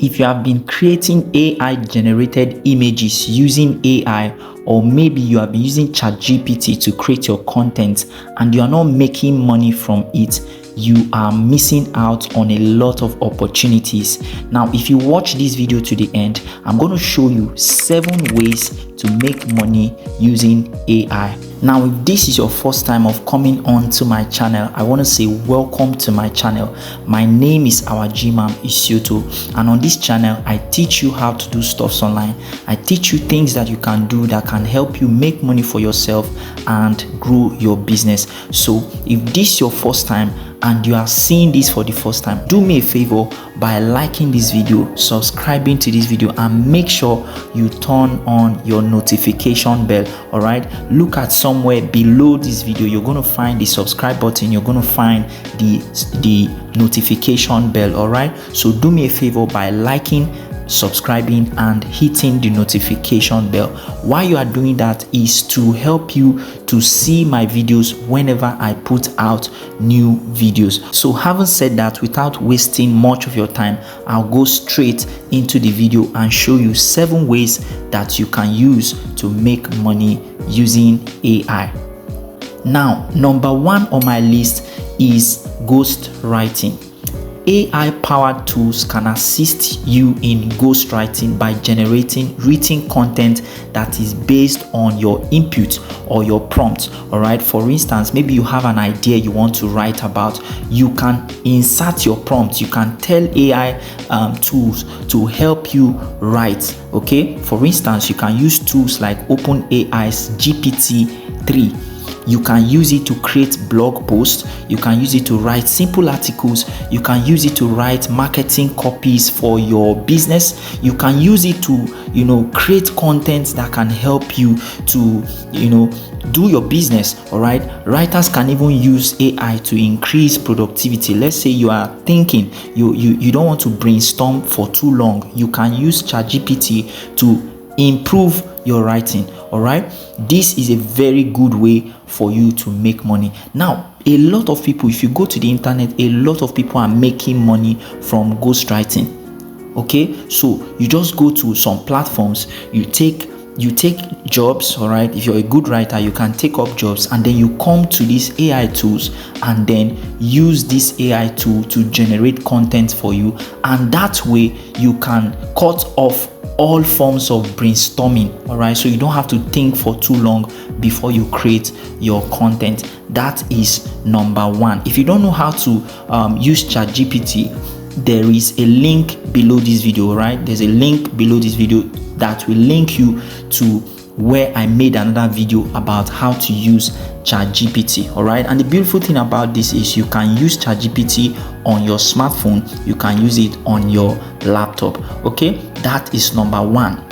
if you have been creating AI generated images using AI, or maybe you have been using ChatGPT to create your content and you are not making money from it, you are missing out on a lot of opportunities. Now, if you watch this video to the end, I'm going to show you 7 ways to make money using AI. Now, if this is your first time of coming on to my channel, I want to say welcome to my channel. My name is Awajimam Isioto, and on this channel I teach you how to do stuffs online. I teach you things that you can do that can help you make money for yourself and grow your business. So if this is your first time and you are seeing this for the first time, do me a favor by liking this video, subscribing to this video, and make sure you turn on your notification bell. All right, look at somewhere below this video, you're going to find the subscribe button, you're going to find the notification bell. All right, so do me a favor by liking, subscribing, and hitting the notification bell. Why you are doing that is to help you to see my videos whenever I put out new videos. So having said that, without wasting much of your time, I'll go straight into the video and show you 7 ways that you can use to make money using AI. Now, number 1 on my list is ghostwriting. AI-powered tools can assist you in ghostwriting by generating written content that is based on your input or your prompt. All right, for instance, maybe you have an idea you want to write about. You can insert your prompt. You can tell AI tools to help you write. Okay, for instance, you can use tools like OpenAI's GPT-3. You can use it to create blog posts. You can use it to write simple articles. You can use it to write marketing copies for your business. You can use it to, create content that can help you to, do your business. All right. Writers can even use AI to increase productivity. Let's say you are thinking you don't want to brainstorm for too long. You can use ChatGPT to improve your writing. All right, this is a very good way for you to make money. Now, a lot of people, if you go to the internet, a lot of people are making money from ghostwriting. Okay, so you just go to some platforms, you take jobs. All right, if you're a good writer, you can take up jobs, and then you come to these AI tools and then use this AI tool to generate content for you, and that way you can cut off all forms of brainstorming. All right, so you don't have to think for too long before you create your content. That is number 1. If you don't know how to use ChatGPT, there is a link below this video. Right, there's a link below this video that will link you to where I made another video about how to use ChatGPT. All right, and the beautiful thing about this is you can use ChatGPT on your smartphone, you can use it on your laptop. Okay, that is number 1.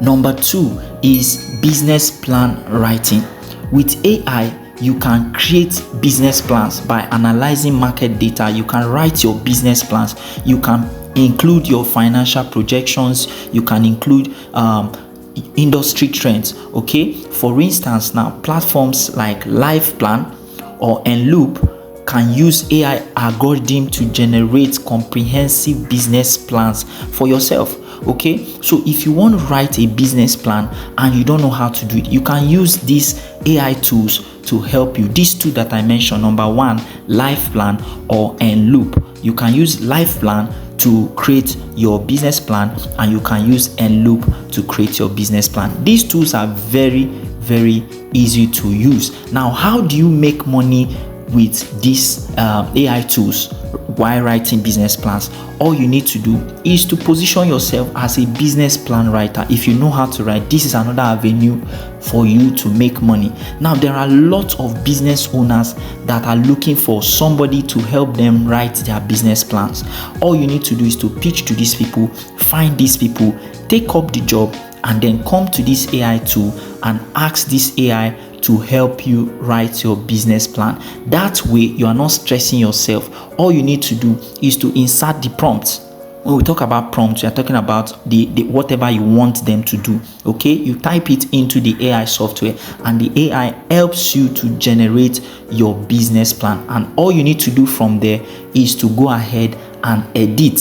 Number 2 is business plan writing. With AI, you can create business plans by analyzing market data. You can write your business plans. You can include your financial projections. You can include industry trends. Okay, for instance, now platforms like LivePlan or Enloop can use AI algorithm to generate comprehensive business plans for yourself. Okay, so if you want to write a business plan and you don't know how to do it, you can use these AI tools to help you. These two that I mentioned, number 1, LivePlan or Enloop. You can use LivePlan to create your business plan, and you can use Enloop to create your business plan. These tools are very, very easy to use. Now, how do you make money with these AI tools while writing business plans? All you need to do is to position yourself as a business plan writer. If you know how to write, this is another avenue for you to make money. Now, there are lots of business owners that are looking for somebody to help them write their business plans. All you need to do is to pitch to these people, find these people, take up the job, and then come to this AI tool and ask this AI to help you write your business plan. That way you are not stressing yourself. All you need to do is to insert the prompts. When we talk about prompts, we are talking about the whatever you want them to do. Okay, you type it into the AI software and the AI helps you to generate your business plan, and all you need to do from there is to go ahead and edit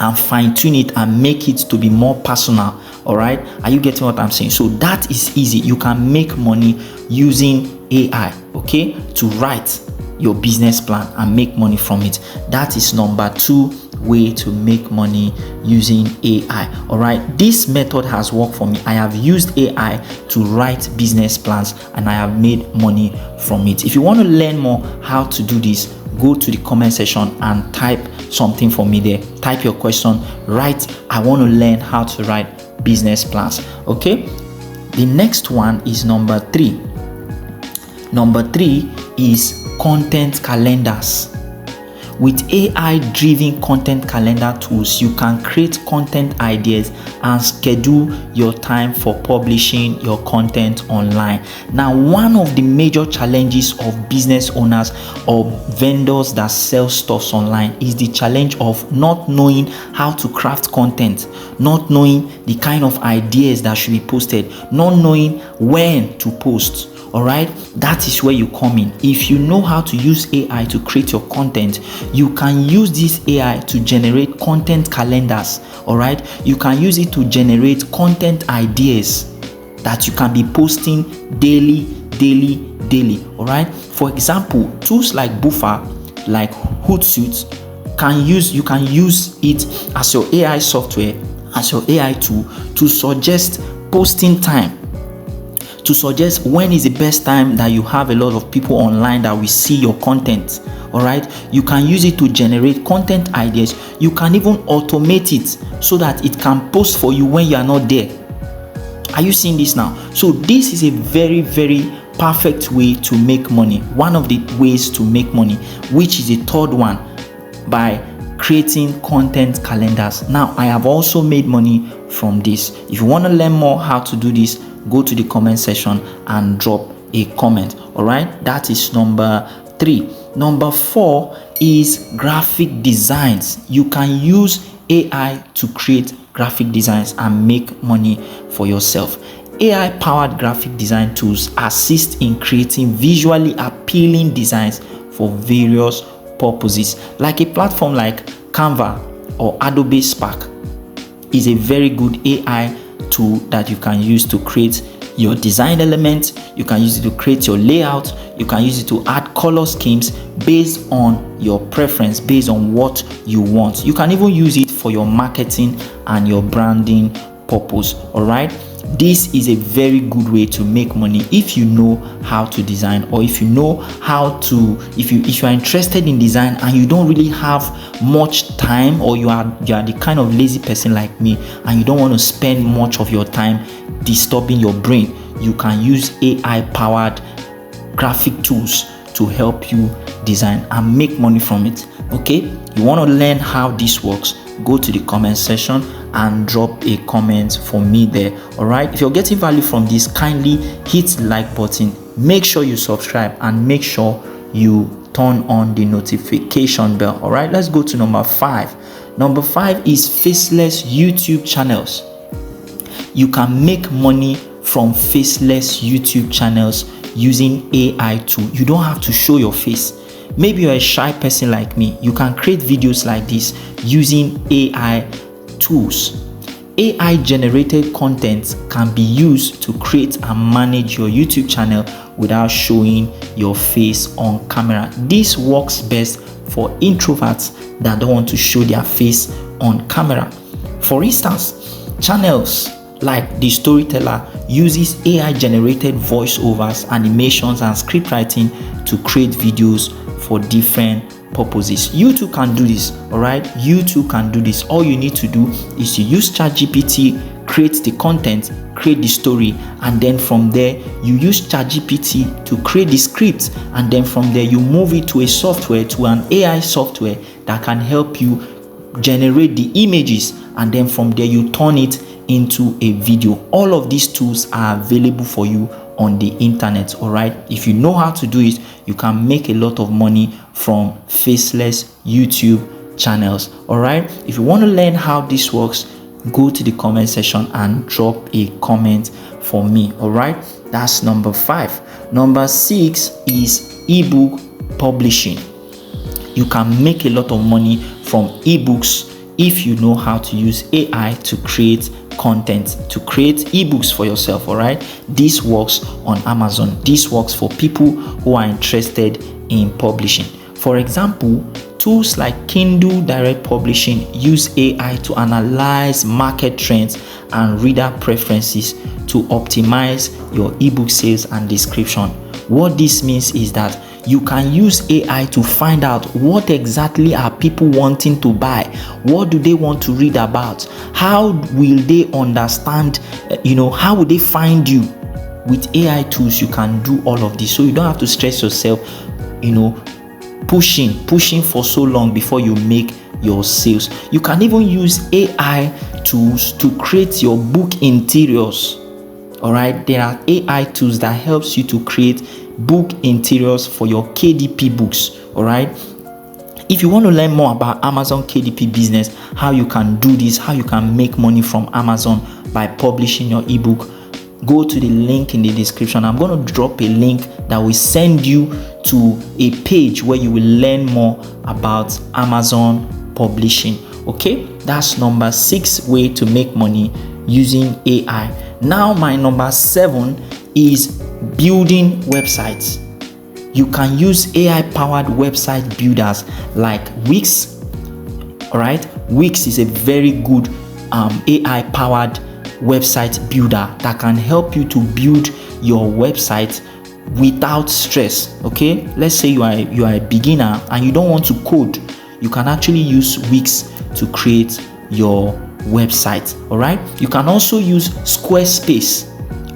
and fine-tune it and make it to be more personal. All right, are you getting what I'm saying? So that is easy. You can make money using AI, okay, to write your business plan and make money from it. That is number 2 way to make money using AI. All right, this method has worked for me. I have used AI to write business plans and I have made money from it. If you want to learn more how to do this, go to the comment section and type something for me there. Type your question, write, I want to learn how to write business plans. Okay, the next one is number 3. Number 3 is content calendars. With AI-driven content calendar tools, you can create content ideas and schedule your time for publishing your content online. Now, one of the major challenges of business owners or vendors that sell stuff online is the challenge of not knowing how to craft content, not knowing the kind of ideas that should be posted, not knowing when to post. All right, that is where you come in. If you know how to use AI to create your content, you can use this AI to generate content calendars. All right, you can use it to generate content ideas that you can be posting daily. All right, for example, tools like Buffer, like Hootsuite, you can use it as your AI software, as your AI tool to suggest posting time, to suggest when is the best time that you have a lot of people online that will see your content. All right, you can use it to generate content ideas. You can even automate it so that it can post for you when you are not there. Are you seeing this now? So this is a very, very perfect way to make money. One of the ways to make money, which is the third one, by creating content calendars. Now, I have also made money from this. If you want to learn more how to do this, go to the comment section and drop a comment. All right, that is number 3. Number 4 is graphic designs. You can use AI to create graphic designs and make money for yourself. AI powered graphic design tools assist in creating visually appealing designs for various purposes. Like a platform like Canva or Adobe Spark is a very good AI tool that you can use to create your design elements. You can use it to create your layout. You can use it to add color schemes based on your preference, based on what you want. You can even use it for your marketing and your branding purpose. All right, this is a very good way to make money if you know how to design, or if you know how to, if you are interested in design and you don't really have much time, or you are the kind of lazy person like me and you don't want to spend much of your time disturbing your brain. You can use AI powered graphic tools to help you design and make money from it. Okay, you want to learn how this works, go to the comment section and drop a comment for me there. All right, if you're getting value from this, kindly hit the like button, make sure you subscribe, and make sure you turn on the notification bell. All right, let's go to number 5. Number 5 is faceless YouTube channels. You can make money from faceless YouTube channels using AI tool. You don't have to show your face. Maybe you're a shy person like me. You can create videos like this using AI tools. AI generated content can be used to create and manage your YouTube channel without showing your face on camera. This works best for introverts that don't want to show their face on camera. For instance, channels like The Storyteller uses AI generated voiceovers, animations, and script writing to create videos for different purposes. You too can do this. All right, you too can do this. All you need to do is to use ChatGPT, create the content, create the story, and then from there you use ChatGPT to create the script, and then from there you move it to a software, to an AI software that can help you generate the images, and then from there you turn it into a video. All of these tools are available for you on the internet. All right, if you know how to do it, you can make a lot of money from faceless YouTube channels. All right, if you want to learn how this works, go to the comment section and drop a comment for me. All right, that's number 5. Number 6 is ebook publishing. You can make a lot of money from ebooks if you know how to use AI to create content, to create ebooks for yourself. All right, this works on Amazon. This works for people who are interested in publishing. For example, tools like Kindle Direct Publishing use AI to analyze market trends and reader preferences to optimize your ebook sales and description. What this means is that you can use AI to find out what exactly are people wanting to buy, what do they want to read about, how will they understand, how will they find you. With AI tools, you can do all of this, so you don't have to stress yourself, pushing for so long before you make your sales. You can even use AI tools to create your book interiors. All right, there are AI tools that helps you to create book interiors for your KDP books. All right, if you want to learn more about Amazon KDP business, how you can do this, how you can make money from Amazon by publishing your ebook, go to the link in the description. I'm going to drop a link that will send you to a page where you will learn more about Amazon publishing. Okay, that's number 6 way to make money using AI. Now my number 7 is building websites. You can use AI powered website builders like Wix. All right, Wix is a very good AI powered website builder that can help you to build your website without stress. Okay, let's say you are a beginner and you don't want to code. You can actually use Wix to create your website. All right, you can also use Squarespace.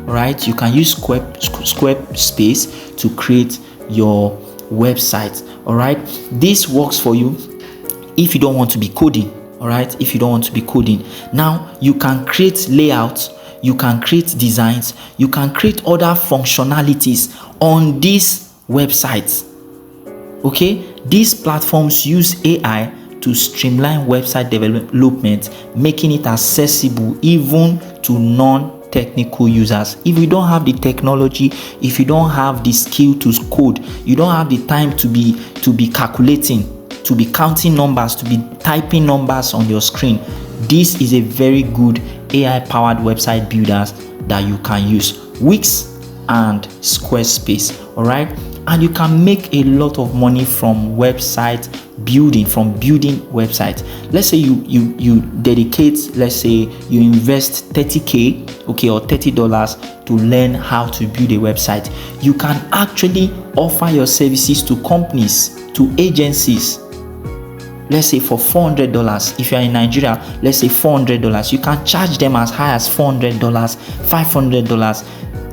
All right, you can use Squarespace to create your website. All right, this works for you if you don't want to be coding. All right, if you don't want to be coding. Now you can create layouts, you can create designs, you can create other functionalities on these websites. Okay, these platforms use AI to streamline website development, making it accessible even to non-technical users. If you don't have the technology, if you don't have the skill to code, you don't have the time to be calculating, to be counting numbers, to be typing numbers on your screen, this is a very good AI powered website builders that you can use, Wix and Squarespace. All right, and you can make a lot of money from website building, from building websites. Let's say you dedicate, let's say you invest 30k, okay, or $30 to learn how to build a website. You can actually offer your services to companies, to agencies. Let's say for $400, if you are in Nigeria, let's say $400, you can charge them as high as $400, $500,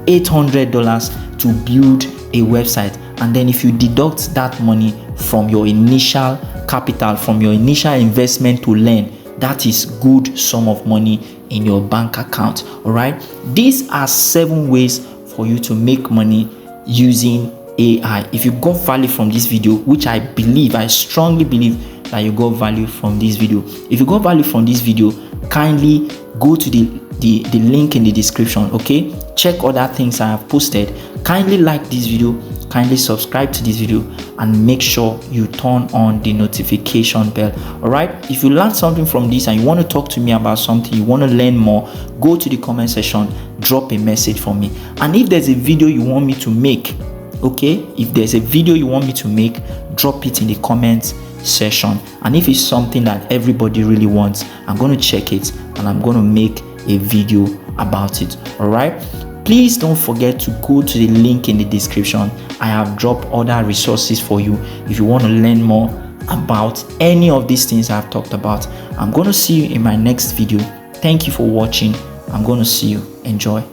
$800 to build a website. And then if you deduct that money from your initial capital, from your initial investment to learn, that is good sum of money in your bank account. All right, these are 7 ways for you to make money using AI. If you got value from this video, which I strongly believe that you got value from this video. If you got value from this video, kindly go to the link in the description. Okay, check other things I have posted. Kindly like this video, kindly subscribe to this video, and make sure you turn on the notification bell. All right, if you learned something from this and you want to talk to me about something, you want to learn more, go to the comment section, drop a message for me. And if there's a video you want me to make, okay, if there's a video you want me to make, drop it in the comments section. And if it's something that everybody really wants, I'm going to check it and I'm going to make a video about it. All right, please don't forget to go to the link in the description. I have dropped other resources for you if you want to learn more about any of these things I've talked about. I'm going to see you in my next video. Thank you for watching. I'm going to see you. Enjoy.